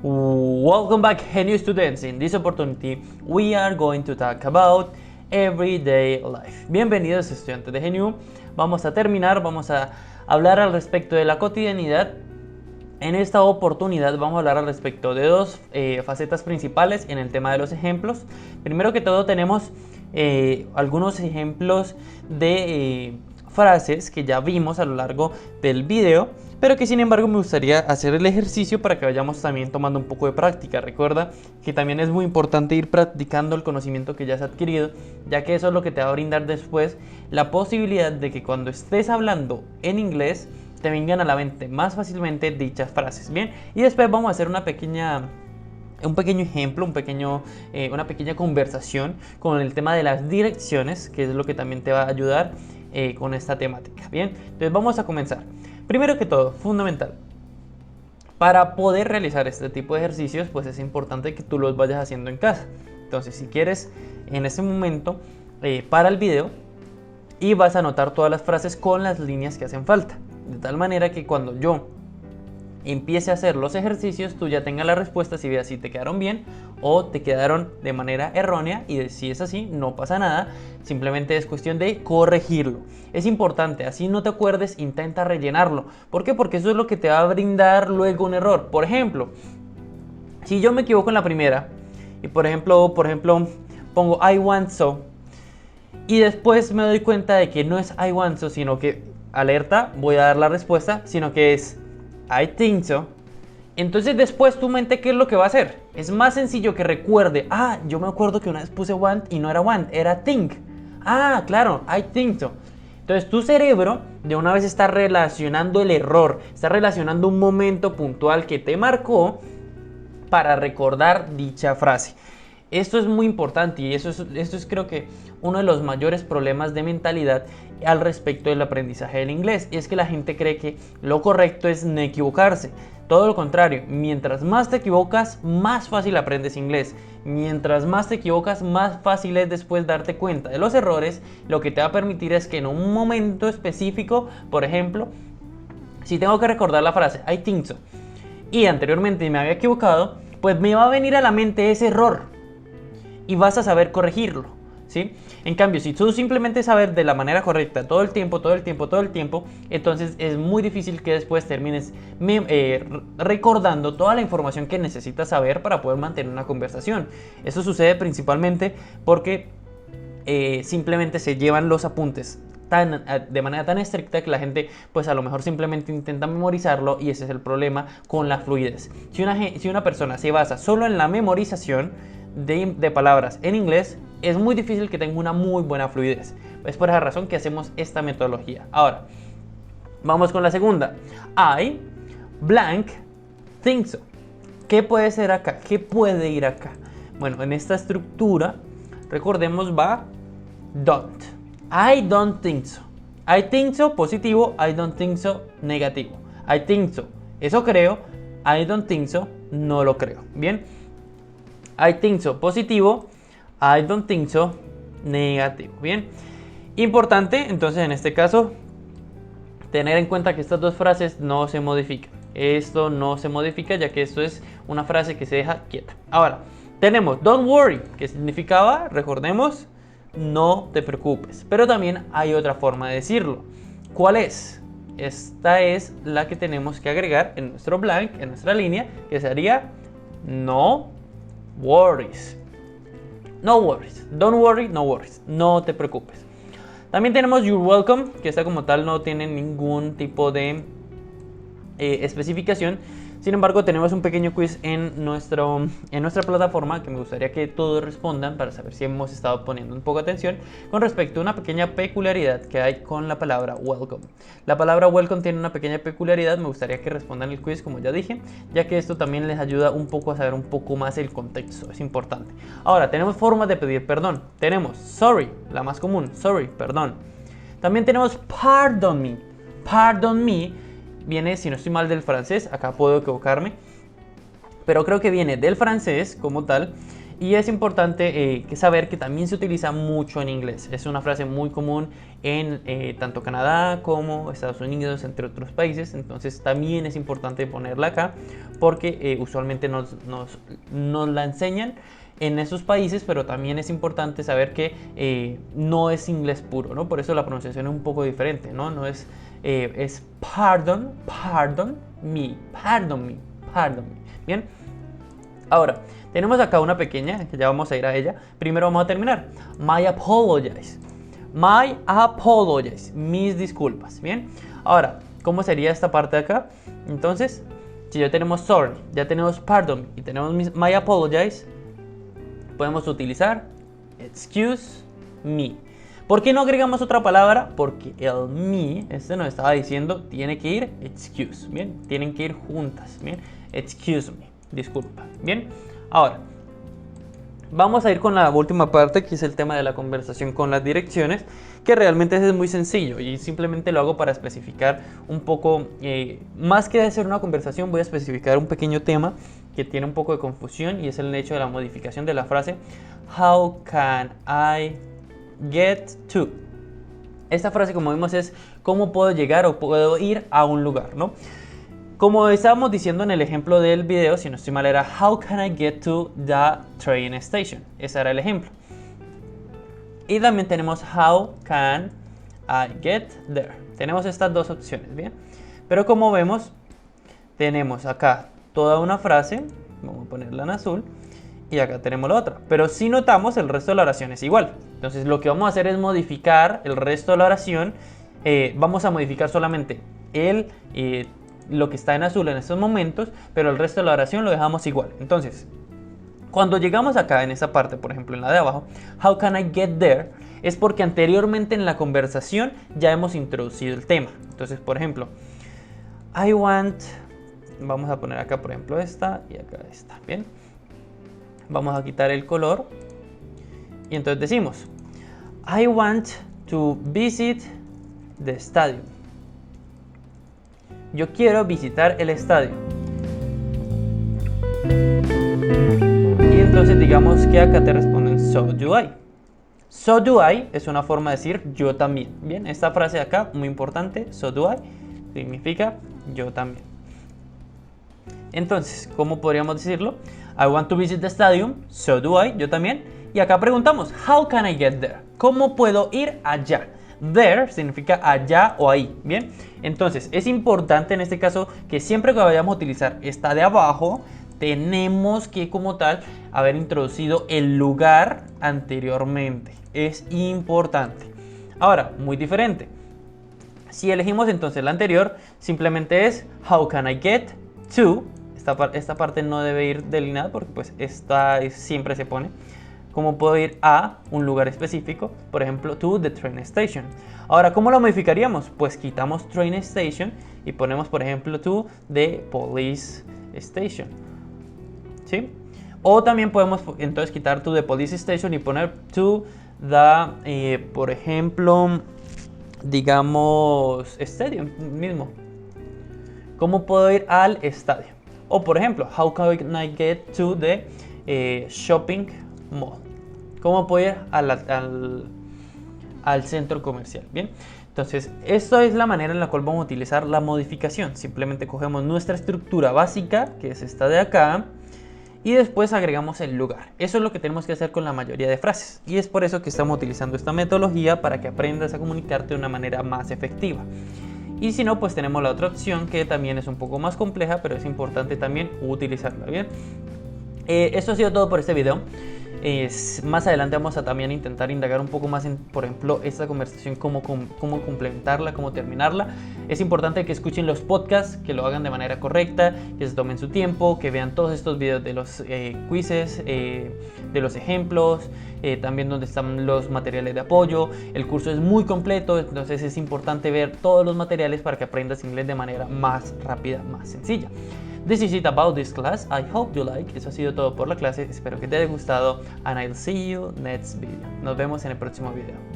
Welcome back, Genius students. In this opportunity, we are going to talk about everyday life. Bienvenidos, estudiantes de Geniu. Vamos a hablar al respecto de la cotidianidad. En esta oportunidad vamos a hablar al respecto de dos facetas principales en el tema de los ejemplos. Primero que todo tenemos algunos ejemplos de frases que ya vimos a lo largo del video, pero que sin embargo me gustaría hacer el ejercicio para que vayamos también tomando un poco de práctica. Recuerda que también es muy importante ir practicando el conocimiento que ya has adquirido, ya que eso es lo que te va a brindar después la posibilidad de que cuando estés hablando en inglés te vengan a la mente más fácilmente dichas frases. Bien, y después vamos a hacer un pequeño ejemplo, una pequeña conversación con el tema de las direcciones, que es lo que también te va a ayudar con esta temática. Bien, entonces vamos a comenzar. Primero que todo, fundamental, para poder realizar este tipo de ejercicios, pues es importante que tú los vayas haciendo en casa. Entonces, si quieres, en este momento, para el video y vas a anotar todas las frases con las líneas que hacen falta, de tal manera que cuando yo empiece a hacer los ejercicios, tú ya tengas la respuesta, si veas si te quedaron bien o te quedaron de manera errónea, y si es así, no pasa nada, simplemente es cuestión de corregirlo. Es importante, así no te acuerdes, intenta rellenarlo. ¿Por qué? Porque eso es lo que te va a brindar luego un error. Por ejemplo, si yo me equivoco en la primera y por ejemplo pongo I want so y después me doy cuenta de que no es I want so, sino que, alerta, voy a dar la respuesta, sino que es I think so. Entonces después tu mente, ¿qué es lo que va a hacer? Es más sencillo que recuerde, yo me acuerdo que una vez puse want y no era want, era think. Claro, I think so. Entonces tu cerebro de una vez está relacionando el error, está relacionando un momento puntual que te marcó para recordar dicha frase. Esto es muy importante y esto es creo que uno de los mayores problemas de mentalidad al respecto del aprendizaje del inglés. Y es que la gente cree que lo correcto es no equivocarse. Todo lo contrario, mientras más te equivocas, más fácil aprendes inglés. Mientras más te equivocas, más fácil es después darte cuenta de los errores. Lo que te va a permitir es que en un momento específico, por ejemplo, si tengo que recordar la frase I think so y anteriormente me había equivocado, pues me va a venir a la mente ese error y vas a saber corregirlo, ¿sí? En cambio, si tú simplemente sabes de la manera correcta todo el tiempo, entonces es muy difícil que después termines recordando toda la información que necesitas saber para poder mantener una conversación. Eso sucede principalmente porque simplemente se llevan los apuntes de manera tan estricta que la gente pues a lo mejor simplemente intenta memorizarlo, y ese es el problema con la fluidez. Si una persona se basa solo en la memorización de palabras en inglés, es muy difícil que tenga una muy buena fluidez. Es por esa razón que hacemos esta metodología. Ahora, vamos con la segunda. I blank think so. ¿Qué puede ser acá? ¿Qué puede ir acá? Bueno, en esta estructura, recordemos, va don't. I don't think so. I think so positivo, I don't think so negativo. I think so, eso creo. I don't think so, no lo creo. Bien. I think so positivo, I don't think so negativo. Bien, importante entonces en este caso tener en cuenta que estas dos frases no se modifican. Esto no se modifica, ya que esto es una frase que se deja quieta. Ahora tenemos don't worry, que significaba, recordemos, no te preocupes. Pero también hay otra forma de decirlo. ¿Cuál es? Esta es la que tenemos que agregar en nuestro blank, en nuestra línea, que sería no worries. No worries. Don't worry, no worries. No te preocupes. También tenemos you're welcome, que esta como tal no tiene ningún tipo de especificación. Sin embargo, tenemos un pequeño quiz en nuestra plataforma que me gustaría que todos respondan para saber si hemos estado poniendo un poco de atención con respecto a una pequeña peculiaridad que hay con la palabra welcome. La palabra welcome tiene una pequeña peculiaridad, me gustaría que respondan el quiz como ya dije, ya que esto también les ayuda un poco a saber un poco más el contexto, es importante. Ahora, tenemos formas de pedir perdón. Tenemos sorry, la más común, sorry, perdón. También tenemos pardon me. Pardon me viene, si no estoy mal, del francés, acá puedo equivocarme, pero creo que viene del francés como tal, Y es importante saber que también se utiliza mucho en inglés. Es una frase muy común en tanto Canadá como Estados Unidos, entre otros países. Entonces también es importante ponerla acá porque usualmente nos la enseñan en esos países, pero también es importante saber que no es inglés puro, ¿no? Por eso la pronunciación es un poco diferente, ¿no? No es, es pardon me. Bien. Ahora, tenemos acá una pequeña, que ya vamos a ir a ella. Primero vamos a terminar. My apologies. My apologies. Mis disculpas. Bien. Ahora, ¿cómo sería esta parte de acá? Entonces, si ya tenemos sorry, ya tenemos pardon y tenemos my apologies, podemos utilizar excuse me. ¿Por qué no agregamos otra palabra? Porque el me, nos estaba diciendo, tiene que ir excuse. Bien. Tienen que ir juntas. Bien. Excuse me. Disculpa. Bien, ahora vamos a ir con la última parte, que es el tema de la conversación con las direcciones, que realmente es muy sencillo y simplemente lo hago para especificar un poco, más que hacer una conversación, voy a especificar un pequeño tema que tiene un poco de confusión, y es el hecho de la modificación de la frase How can I get to? Esta frase, como vimos, es ¿cómo puedo llegar o puedo ir a un lugar?, ¿no? Como estábamos diciendo en el ejemplo del video, si no estoy mal, era How can I get to the train station? Ese era el ejemplo. Y también tenemos How can I get there? Tenemos estas dos opciones, ¿bien? Pero como vemos, tenemos acá toda una frase, vamos a ponerla en azul, y acá tenemos la otra. Pero si notamos, el resto de la oración es igual. Entonces lo que vamos a hacer es modificar el resto de la oración. Vamos a modificar solamente lo que está en azul en estos momentos, pero el resto de la oración lo dejamos igual. Entonces, cuando llegamos acá en esa parte, por ejemplo en la de abajo, How can I get there? Es porque anteriormente en la conversación ya hemos introducido el tema. Entonces, por ejemplo, I want, vamos a poner acá por ejemplo esta y acá esta, ¿bien? Vamos a quitar el color y entonces decimos I want to visit the stadium. Yo quiero visitar el estadio. Y entonces digamos que acá te responden so do I. So do I es una forma de decir yo también. Bien, esta frase de acá, muy importante, so do I, significa yo también. Entonces, ¿cómo podríamos decirlo? I want to visit the stadium, so do I, yo también. Y acá preguntamos, how can I get there? ¿Cómo puedo ir allá? There significa allá o ahí, ¿bien? Entonces, es importante en este caso que siempre que vayamos a utilizar esta de abajo, tenemos que como tal haber introducido el lugar anteriormente. Es importante. Ahora, muy diferente. Si elegimos entonces la anterior, simplemente es how can I get to. Esta parte no debe ir delineada porque pues esta siempre se pone. ¿Cómo puedo ir a un lugar específico? Por ejemplo, to the train station. Ahora, ¿cómo lo modificaríamos? Pues quitamos train station y ponemos, por ejemplo, to the police station. ¿Sí? O también podemos entonces quitar to the police station y poner to the, por ejemplo, digamos, stadium mismo. ¿Cómo puedo ir al estadio? O por ejemplo, how can I get to the shopping mall? ¿Cómo puedo ir al centro comercial? Bien, entonces esto es la manera en la cual vamos a utilizar la modificación. Simplemente cogemos nuestra estructura básica, que es esta de acá, y después agregamos el lugar. Eso es lo que tenemos que hacer con la mayoría de frases, y es por eso que estamos utilizando esta metodología, para que aprendas a comunicarte de una manera más efectiva. Y si no, pues tenemos la otra opción, que también es un poco más compleja, pero es importante también utilizarla. Bien, esto ha sido todo por este video. Más adelante vamos a también intentar indagar un poco más en, por ejemplo, esta conversación, cómo complementarla, cómo terminarla. Es importante que escuchen los podcasts, que lo hagan de manera correcta, que se tomen su tiempo, que vean todos estos videos de los quizzes, de los ejemplos, también donde están los materiales de apoyo. El curso es muy completo, entonces es importante ver todos los materiales para que aprendas inglés de manera más rápida, más sencilla. This is it about this class. I hope you like. Eso ha sido todo por la clase. Espero que te haya gustado. And I'll see you next video. Nos vemos en el próximo video.